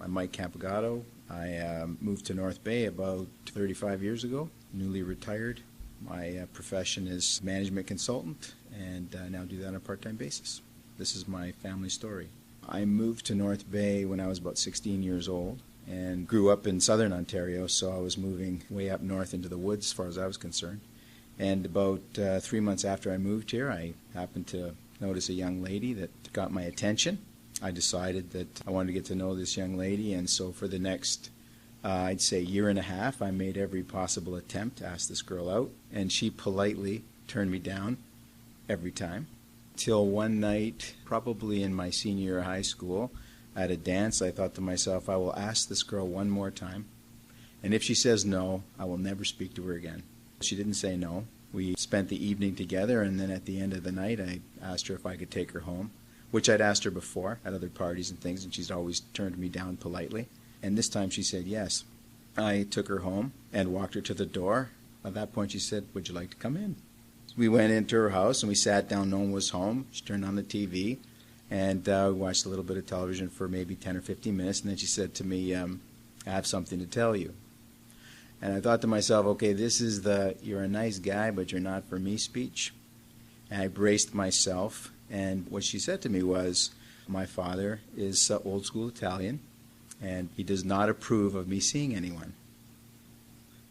I'm Mike Campigotto. I moved to North Bay about 35 years ago, newly retired. My profession is management consultant, and now do that on a part-time basis. This is my family story. I moved to North Bay when I was about 16 years old and grew up in southern Ontario, so I was moving way up north into the woods as far as I was concerned. And about 3 months after I moved here, I happened to notice a young lady that got my attention. I decided that I wanted to get to know this young lady, and so for the next, I'd say, year and a half, I made every possible attempt to ask this girl out, and she politely turned me down every time. Till one night, probably in my senior year of high school, at a dance, I thought to myself, I will ask this girl one more time, and if she says no, I will never speak to her again. She didn't say no. We spent the evening together, and then at the end of the night, I asked her if I could take her home, which I'd asked her before at other parties and things, and she's always turned me down politely. And this time she said yes. I took her home and walked her to the door. At that point she said, "Would you like to come in?" We went into her house and we sat down. No one was home. She turned on the TV, and we watched a little bit of television for maybe 10 or 15 minutes, and then she said to me, "I have something to tell you." And I thought to myself, okay, this is the "you're a nice guy, but you're not for me" speech. And I braced myself, and what she said to me was, "My father is old school Italian, and he does not approve of me seeing anyone."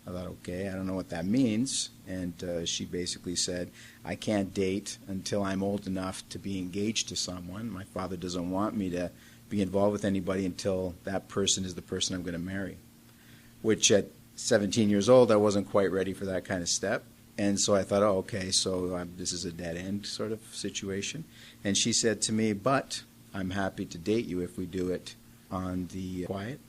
I thought, okay, I don't know what that means. And she basically said, "I can't date until I'm old enough to be engaged to someone. My father doesn't want me to be involved with anybody until that person is the person I'm going to marry." Which at 17 years old, I wasn't quite ready for that kind of step. And so I thought, oh, okay, so this is a dead-end sort of situation. And she said to me, "But I'm happy to date you if we do it on the quiet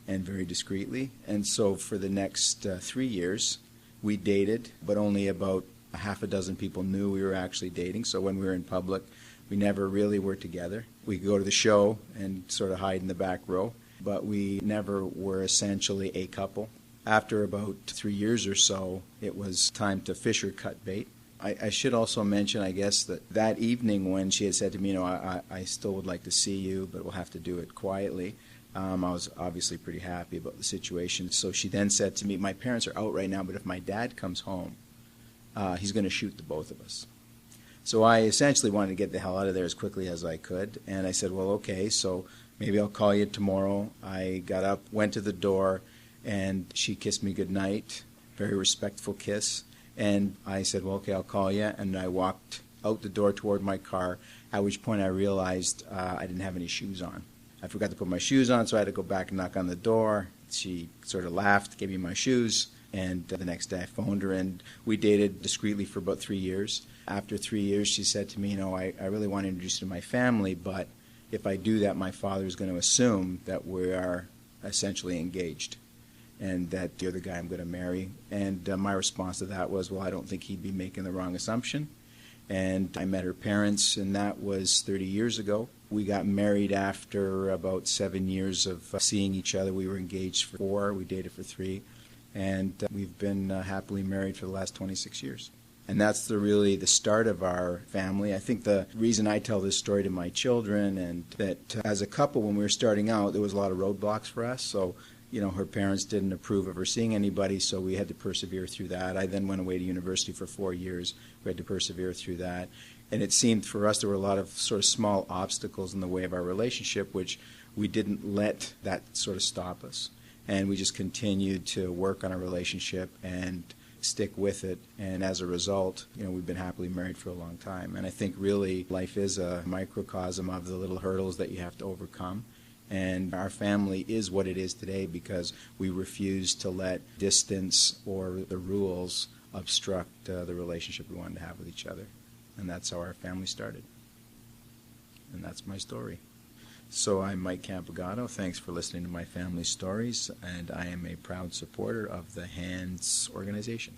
and very discreetly." And so for the next 3 years, we dated, but only about a half a dozen people knew we were actually dating. So when we were in public, we never really were together. We could go to the show and sort of hide in the back row, but we never were essentially a couple. After about 3 years or so, it was time to fish or cut bait. I should also mention, I guess, that evening when she had said to me, I still would like to see you, but we'll have to do it quietly. I was obviously pretty happy about the situation. So she then said to me, "My parents are out right now, but if my dad comes home, he's going to shoot the both of us." So I essentially wanted to get the hell out of there as quickly as I could. And I said, "Well, okay, so maybe I'll call you tomorrow." I got up, went to the door, and she kissed me goodnight, very respectful kiss. And I said, "Well, okay, I'll call you." And I walked out the door toward my car, at which point I realized I didn't have any shoes on. I forgot to put my shoes on, so I had to go back and knock on the door. She sort of laughed, gave me my shoes, and the next day I phoned her, and we dated discreetly for about 3 years. After 3 years, she said to me, I really want to introduce you to my family, but if I do that, my father is going to assume that we are essentially engaged and that you're the guy I'm going to marry." And my response to that was, well, I don't think he'd be making the wrong assumption. And I met her parents, and that was 30 years ago. We got married after about 7 years of seeing each other. We were engaged for 4, we dated for 3, and we've been happily married for the last 26 years. And that's really the start of our family. I think the reason I tell this story to my children, and that as a couple, when we were starting out, there was a lot of roadblocks for us. So her parents didn't approve of her seeing anybody, so we had to persevere through that. I then went away to university for 4 years. We had to persevere through that. And it seemed for us there were a lot of sort of small obstacles in the way of our relationship, which we didn't let that sort of stop us. And we just continued to work on our relationship and stick with it. And as a result, we've been happily married for a long time. And I think really life is a microcosm of the little hurdles that you have to overcome. And our family is what it is today because we refuse to let distance or the rules obstruct the relationship we wanted to have with each other. And that's how our family started. And that's my story. So I'm Mike Campigotto. Thanks for listening to my family stories. And I am a proud supporter of the Hands organization.